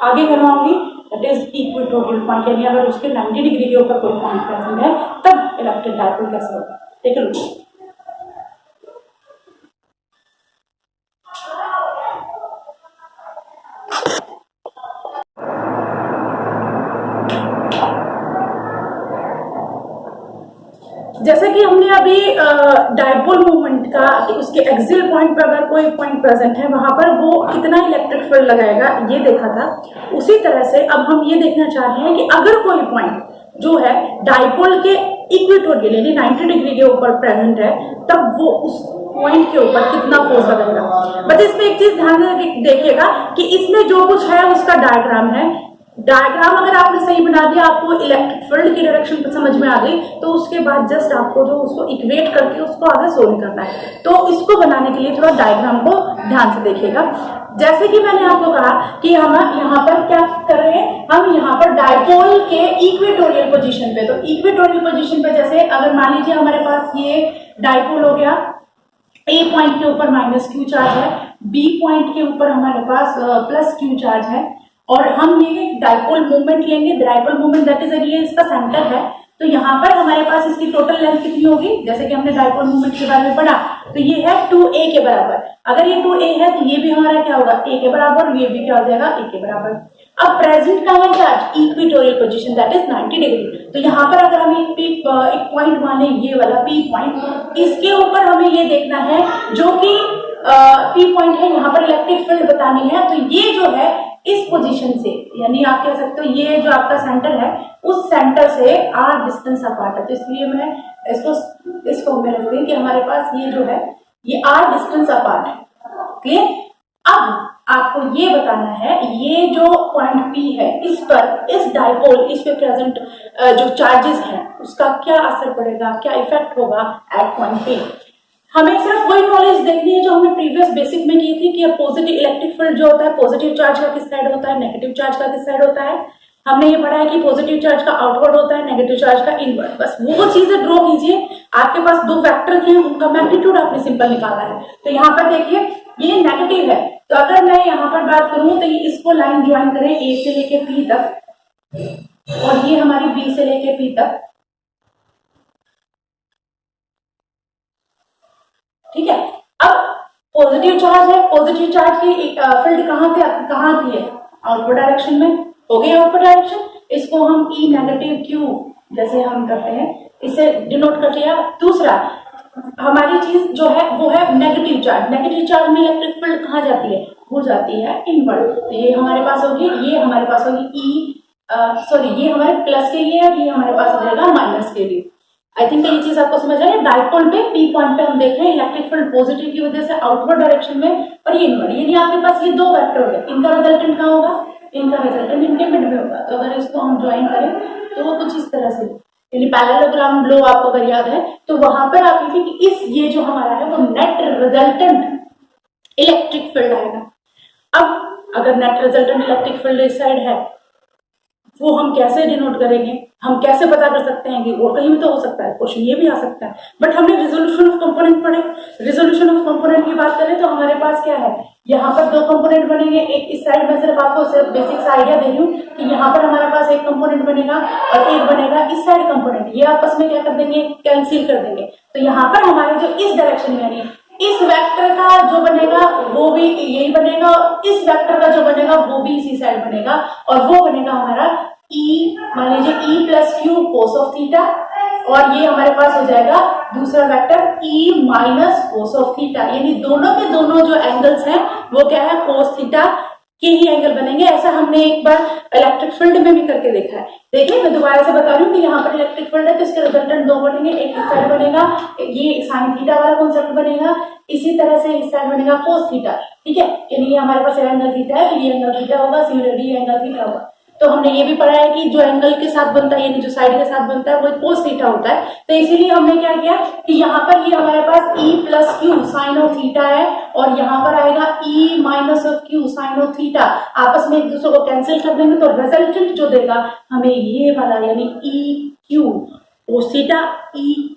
आगे करवाऊंगी दैट इज इक्वेटोरियल पॉइंट, यानी अगर उसके 90 डिग्री के ऊपर कोई पॉइंट प्रेजेंट है तब इलेक्ट्रिक डाइपोल कैसे होगा, ठीक है। जैसे कि हमने अभी डाइपोल मूवमेंट का उसके एक्सियल पॉइंट पर अगर कोई पॉइंट प्रेजेंट है वहां पर वो कितना इलेक्ट्रिक फील्ड लगाएगा ये देखा था, उसी तरह से अब हम ये देखना चाह रहे हैं कि अगर कोई पॉइंट जो है डाइपोल के इक्वेटोरियल यानी 90 डिग्री के ऊपर प्रेजेंट है तब वो उस पॉइंट के ऊपर कितना फोर्स लगाएगा। बट इसमें एक चीज ध्यान से देखिएगा कि इसमें जो कुछ है उसका डायग्राम है, डायग्राम अगर आपने सही बना दिया आपको इलेक्ट्रिक फील्ड की डायरेक्शन पर समझ में आ गई, तो उसके बाद जस्ट आपको जो उसको इक्वेट करके उसको आगे सोल्व करना है। तो इसको बनाने के लिए थोड़ा डायग्राम को ध्यान से देखिएगा। जैसे कि मैंने आपको कहा कि हम यहाँ पर क्या कर रहे हैं, हम यहाँ पर डाइपोल के इक्वेटोरियल पोजीशन पे, तो इक्वेटोरियल पोजीशन पे जैसे अगर मान लीजिए हमारे पास ये डाइपोल हो गया, ए पॉइंट के ऊपर माइनस क्यू चार्ज है, बी पॉइंट के ऊपर हमारे पास प्लस क्यू चार्ज है, और हम ये डाइपोल मूवमेंट लेंगे, डाइपोल मूवमेंट दैट इज ये इसका सेंटर है, तो यहाँ पर हमारे पास इसकी टोटल लेंथ कितनी होगी, जैसे कि हमने डाइपोल मूवमेंट के बारे में पढ़ा, तो ये है 2a के बराबर। अगर ये 2a है तो ये भी हमारा क्या होगा a के बराबर, और ये भी क्या हो जाएगा a के बराबर। अब प्रेजेंट का है charge equatorial position that is 90 degree, तो यहाँ पर अगर हम एक पॉइंट माने ये वाला P पॉइंट, इसके ऊपर हमें ये देखना है जो कि P पॉइंट है, यहाँ पर इलेक्ट्रिक फील्ड बतानी है, तो ये जो है इस पोजीशन से, यानी आप कह सकते हो ये जो आपका सेंटर है उस सेंटर से r डिस्टेंस अपार्ट है, तो इसलिए मैं इसको मैं रखती हूँ कि हमारे पास ये जो है ये r डिस्टेंस अपार्ट है। क्लियर? अब आपको ये बताना है ये जो पॉइंट P है इस पर, इस डाइपोल, इस पे प्रेजेंट जो चार्जेस हैं उसका क्या असर पड़ेगा, क्या इफेक्ट होगा एट पॉइंट P। हमें सिर्फ वही नॉलेज देखनी है जो हमने प्रीवियस बेसिक में की थी कि पॉजिटिव इलेक्ट्रिक फील्ड जो होता है पॉजिटिव चार्ज का किस साइड होता है, नेगेटिव चार्ज का किस साइड होता है। हमने ये पढ़ा है कि पॉजिटिव चार्ज का आउटवर्ड होता है, नेगेटिव चार्ज का इनवर्ड। बस वो चीजें ड्रॉ कीजिए। आपके पास दो वेक्टर हैं, उनका मैग्नीट्यूड आपने सिंपल निकाला है। तो यहाँ पर देखिए ये नेगेटिव है, तो अगर मैं यहाँ पर बात करूं तो ये इसको लाइन ज्वाइन करें ए से लेके पी तक और ये हमारी बी से लेके पी तक, ठीक है। अब पॉजिटिव चार्ज है, पॉजिटिव चार्ज की फील्ड कहाँ थी है, आउटवर्ड डायरेक्शन में हो गई आउटवर्ड डायरेक्शन। इसको हम ई नेगेटिव क्यू जैसे हम करते हैं इसे डिनोट कर लिया। दूसरा हमारी चीज जो है वो है नेगेटिव चार्ज। नेगेटिव चार्ज में इलेक्ट्रिक फील्ड कहाँ जाती है, वो जाती है इनवर्ड। तो ये हमारे पास होगी, ये हमारे पास होगी ई सॉरी ये हमारे प्लस के लिए है, ये हमारे पास हो जाएगा माइनस के लिए। आई थिंक ये चीज आपको समझ आ रही है। डाइपोल पे पी पॉइंट पे हम देख रहे हैं इलेक्ट्रिक फील्ड पॉजिटिव की वजह से आउटवर्ड डायरेक्शन में और ये इनवर्ड। यदि आपके पास ये दो वेक्टर हो गए, इनका रिजल्टेंट कहाँ होगा, इनका रिजल्टेंट इनके मिड में होगा। तो अगर इसको हम ज्वाइन करें तो वो कुछ इस तरह से, यानी पैरेललोग्राम लो आपको अगर याद है तो वहां पर आप लिखिए कि इस ये जो हमारा है वो नेट रिजल्टेंट इलेक्ट्रिक फील्ड आएगा। अब अगर नेट रिजल्टेंट इलेक्ट्रिक फील्ड इस साइड है वो हम कैसे डिनोट करेंगे, हम कैसे पता कर सकते हैं कि और कहीं भी तो हो सकता है, क्वेश्चन ये भी आ सकता है। बट हमने रिजोल्यूशन ऑफ कंपोनेंट पढ़े। रिजोल्यूशन ऑफ कंपोनेंट की बात करें तो हमारे पास क्या है, यहाँ पर दो कंपोनेंट बनेंगे। एक इस साइड में सिर्फ आपको सिर्फ बेसिक सा आइडिया दे रही हूँ कि यहाँ पर हमारे पास एक कंपोनेंट बनेगा और एक बनेगा इस साइड कंपोनेंट। ये आपस में क्या कर देंगे, कैंसिल कर देंगे। तो यहाँ पर हमारे जो इस डायरेक्शन में यानी इस वेक्टर का जो बनेगा वो भी यही बनेगा और इस वेक्टर का जो बनेगा वो भी इसी साइड बनेगा और वो बनेगा हमारा ई, मान लीजिए ई plus Q cos of theta और ये हमारे पास हो जाएगा दूसरा vector E minus cos of theta. यानी दोनों के दोनों जो एंगल्स हैं वो क्या है, कोस थीटा के ही एंगल बनेंगे। ऐसा हमने एक बार इलेक्ट्रिक फील्ड में भी करके देखा है। देखिए मैं दोबारा से बता रही हूँ कि यहाँ पर इलेक्ट्रिक फील्ड है तो इसके रिजल्टेंट दो बनेंगे, एक इस साइड बनेगा, ये साइन थीटा वाला कॉन्सेप्ट बनेगा, इसी तरह से इस साइड बनेगा कोस थीटा, ठीक है। यानी ये हमारे पास एंगल थीटा है तो ये एंगल थीटा होगा, सिमिलरली एंगल थीटा होगा। तो हमने ये भी पढ़ा है कि जो एंगल के साथ बनता है यानी जो साइड के साथ बनता है वो कोस थीटा होता है। तो इसीलिए हमने क्या किया कि यहाँ पर ये हमारे पास E plus Q sine of theta है और यहाँ पर आएगा E minus of Q sine of theta. आपस में एक दूसरे को कैंसिल कर देंगे तो रिजल्टेंट जो देगा हमें ये वाला यानी ई q cos theta E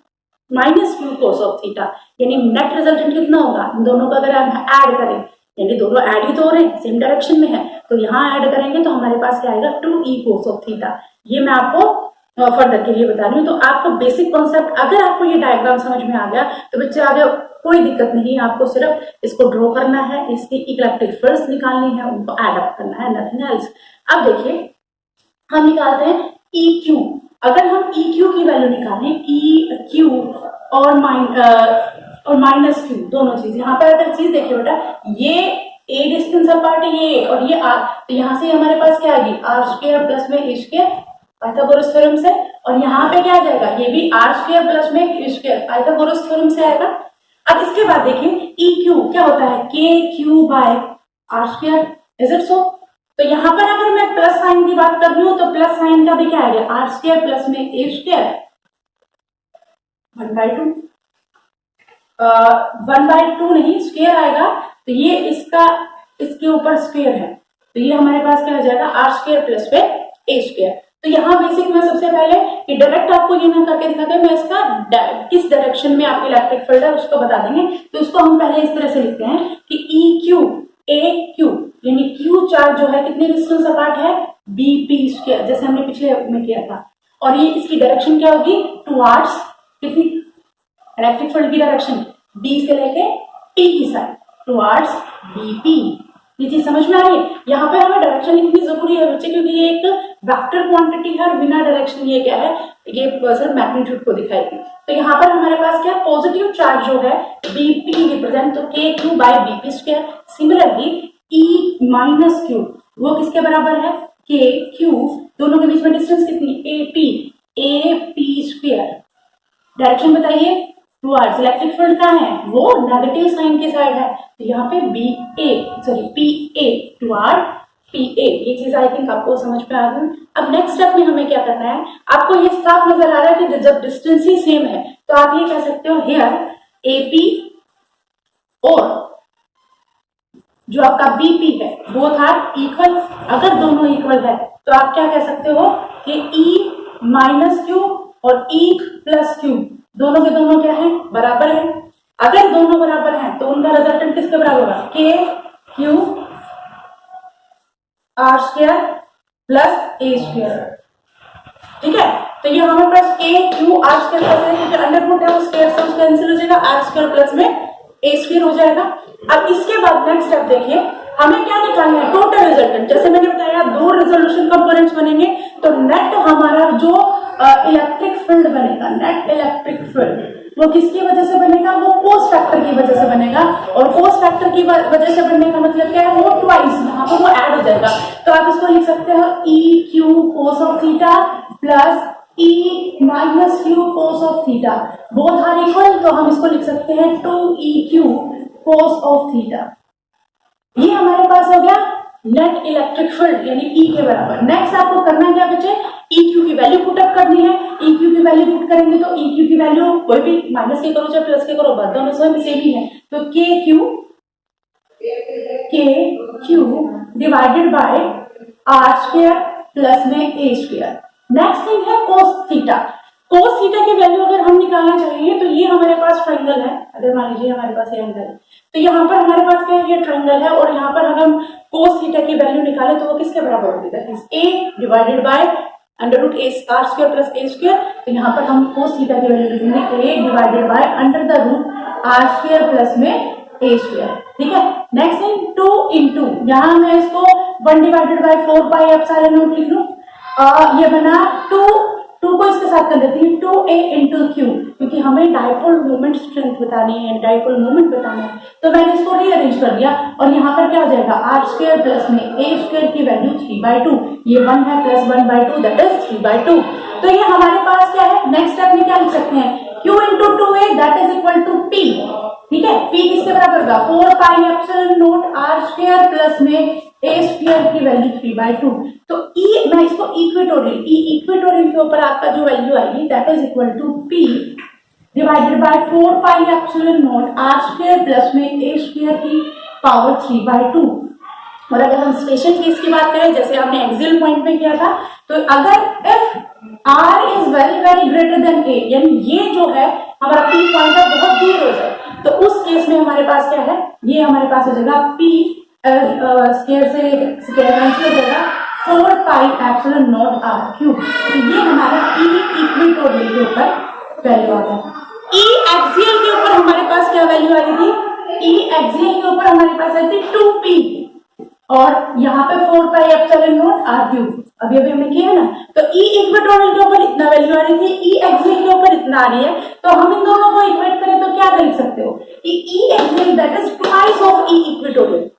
minus q cos of theta. यानी नेट रिजल्टेंट कितना होगा, इन दोनों का अगर हम ऐड करें, यानी दोनों ऐड ही तो हो रहे हैं, सेम डायरेक्शन में है, तो यहाँ ऐड करेंगे तो हमारे पास क्या आएगा 2e कोस ऑफ थीटा। ये मैं आपको फर्दर के लिए बता रही हूँ। तो आपको बेसिक कॉन्सेप्ट अगर आपको ये डायग्राम समझ में आ गया तो बच्चे आगे कोई दिक्कत नहीं, आपको सिर्फ इसको ड्रॉ करना है, इसकी इलेक्ट्रिक फील्ड्स निकालनी है, उनको एड अप करना है, नथिंग एल्स। अब देखिए हम निकालते हैं ई क्यू। अगर हम ई क्यू की वैल्यू निकालें, ई क्यू और माइनस क्यू दोनों चीज, यहाँ पर अगर चीज देखिए बेटा ये ए डिस्टेंस अपार्ट है ये और ये आर, तो यहाँ से हमारे पास क्या आएगी आर स्क्वायर प्लस में ए स्क्वायर पाइथागोरस थ्योरम से, और यहाँ पे क्या आ जाएगा ये भी आर स्क्वायर प्लस में ए स्क्वायर पाइथागोरस थ्योरम से आएगा। अब इसके बाद देखिए ई क्यू क्या होता है, k q by r square, is it so. तो यहाँ पर अगर मैं प्लस साइन की बात कर रही हूँ तो प्लस साइन का भी क्या आएगा आर स्क्वायर प्लस में ए स्क्वायर 1/2, 1/2 नहीं स्क्वायर आएगा, तो ये इसका इसके ऊपर स्क्वायर है तो ये हमारे पास क्या हो जाएगा आर स्क्वायर प्लस में ए स्क्वायर। तो यहाँ बेसिक में सबसे पहले कि डायरेक्ट आपको ये ना करके दिखाते हैं, मैं इसका किस डायरेक्शन में आपकी इलेक्ट्रिक फील्ड है उसको बता देंगे। तो इसको हम पहले इस तरह से लिखते हैं कि ई क्यू ए क्यू यानी क्यू चार्ज जो है कितने डिस्टेंस अपार्ट है बी पी स्क्वायर, जैसे हमने पिछले में किया था, और ये इसकी डायरेक्शन क्या होगी टुवार्ड्स कितनी इलेक्ट्रिक फील्ड की डायरेक्शन बी से लेके टी की साइड टुवार्ड्स बीपी। ये चीज समझ में आ रही है। यहाँ पे हमें डायरेक्शन लिखनी जरूरी है बच्चे, क्योंकि ये एक वेक्टर क्वांटिटी है और बिना डायरेक्शन ये क्या है ये सिर्फ मैग्नीट्यूड को दिखाएगी। तो यहाँ पर हमारे पास क्या पॉजिटिव चार्ज जो है बीपी रिप्रेजेंट तो k q by BP square. Similarly E minus q वो किसके बराबर है के क्यू, दोनों के बीच में डिस्टेंस कितनी ए पी स्क्वायर। डायरेक्शन बताइए टुवर्ड्स इलेक्ट्रिक फील्ड कहाँ है वो नेगेटिव साइन के साइड है, तो यहाँ पे P A toward P A. ये चीज आई थिंक आपको समझ में आ गई। अब नेक्स्ट स्टेप में हमें क्या करना है, आपको ये साफ नजर आ रहा है कि जब डिस्टेंस ही सेम है तो आप ये कह सकते हो हियर ए पी और जो आपका BP है बोथ आर इक्वल। अगर दोनों इक्वल है तो आप क्या कह सकते हो कि E माइनस क्यू और E प्लस क्यू दोनों के दोनों क्या है, बराबर है। अगर दोनों बराबर हैं तो उनका रिजल्टेंट किसके बराबर होगा, K Q R square plus A square. ठीक है, तो ये हमारे पास K Q R square plus है, क्योंकि अंडर रूट है वो स्क्वायर से कैंसिल हो जाएगा, R स्क्वायर प्लस में A स्क्वायर हो जाएगा। अब इसके बाद नेक्स्ट स्टेप देखिए, हमें क्या निकालना है, टोटल रिजल्टेंट। जैसे मैंने बताया दो रिजोल्यूशन कंपोनेंट्स बनेंगे, तो नेट हमारा जो इलेक्ट्रिक फील्ड बनेगा, नेट इलेक्ट्रिक फील्ड वो किसकी वजह से बनेगा, वो कोस फैक्टर की वजह से बनेगा। और कोस फैक्टर की वजह से बनने का मतलब क्या है, वो ट्वाइस यहाँ पर वो ऐड हो जाएगा। तो आप इसको लिख सकते हो E q cos of theta plus E minus q cos of theta, both are equal, तो हम इसको लिख सकते हैं 2EQ कोस ऑफ थीटा। ये हमारे पास हो गया नेट इलेक्ट्रिक फील्ड यानी E के बराबर। नेक्स्ट आपको करना क्या बचे, EQ की वैल्यू पुटअप करनी है। EQ की वैल्यू पुट करेंगे तो EQ की वैल्यू कोई भी माइनस के करो चाहे प्लस के करो, बात दोनों सेम ही है। तो KQ divided by R square plus में A स्क्वायर। नेक्स्ट थिंग है कोस थीटा। कोस थीटा की वैल्यू अगर हम निकालना चाहिए तो ये हमारे पास ट्रायंगल है, अगर मान लीजिए हमारे पास ये एंगल है, तो यहाँ पर हमारे पास क्या है, ये ट्रायंगल है, और यहाँ पर अगर हम कोस थीटा की वैल्यू निकालें तो वो किसके बराबर होगी, that is A divided by under root A R square plus A square. तो यहाँ पर हम कोस थीटा की वैल्यू लिखेंगे A divided by under the root R square plus में A स्क्वायर। ठीक है, नेक्स्ट थिंग 2 इंटू, यहाँ मैं इसको 1 divided by 4 pi epsilon not लिख लूं। ये बना 2 को इसके साथ कर देती हूँ 2A इंटू क्यू, क्योंकि हमें डाइपोल मोमेंट स्ट्रेंथ बतानी है, डाइपोल मोमेंट बताना है, तो मैंने इसको रीअरेंज कर दिया। और यहाँ पर क्या हो जाएगा, आर स्क्वायर प्लस में A स्क्वायर की वैल्यू 3/2, ये 1 है प्लस 1/2 दैट इज 3/2। तो ये हमारे पास क्या है, नेक्स्ट स्टेप में क्या लिख सकते हैं, Q into 2A that is equal to P। ठीक है, P किसके बराबर होगा, 4 pi epsilon naught R square plus में A स्क्वायर की वैल्यू 3/2। तो E मैं इसको इक्वेटोरियल के ऊपर आपका जो वैल्यू आएगी that is equal to P divided by 4 pi epsilon naught R square plus में A स्क्वायर की पावर 3/2। और अगर हम स्पेशल केस की बात करें, जैसे हमने एक्सियल पॉइंट में किया था, तो अगर if R is very very greater than A, यानी ये जो है हमारा P पॉइंट है बहुत दूर हो जाए, तो उस केस में हमारे पास क्या है, ये हमारे पास हो जाएगा P स्क्वायर से कैंसिल हो जाएगा 4 pi epsilon naught R cube. तो ये हमारा E इक्वेटोरियल के ऊपर वैल्यू आ गया। E एक्सियल के ऊपर हमारे पास क्या वैल्यू आ रही थी, E एक्सियल के ऊपर हमारे पास आई थी 2P, और यहाँ पे 4 pi epsilon naught R cube अभी हमने किया है ना। तो E इक्वेटोरियल के ऊपर इतना वैल्यू आ रही थी, E एक्सियल के ऊपर इतना आ रही है, तो हम इन दोनों को इक्वेट करें तो क्या लिख सकते हो, E axial that is twice of E equatorial.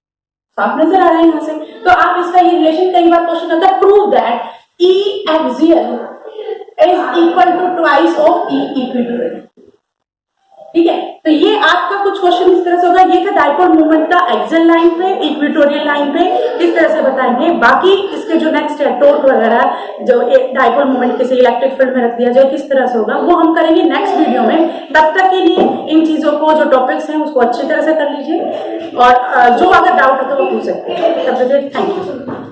साफ नजर आ रहा है यहाँ से। तो आप इसका ये रिलेशन, कई बार क्वेश्चन आता है, prove that E axial is equal to twice of E equatorial. ठीक है, तो ये आपका कुछ क्वेश्चन इस तरह से होगा। ये था डाइपोल मोमेंट का एक्सियल लाइन पे, इक्वेटोरियल लाइन पे किस तरह से बताएंगे। बाकी इसके जो नेक्स्ट है टॉर्क वगैरह, जो डाइपोल मोमेंट किसी इलेक्ट्रिक फील्ड में रख दिया जाए किस तरह से होगा, वो हम करेंगे नेक्स्ट वीडियो में। तब तक के लिए इन चीजों को, जो टॉपिक्स हैं उसको अच्छी तरह से कर लीजिए, और जो अगर डाउट है तो वो पूछ सकते हैं। तब तक थैंक यू।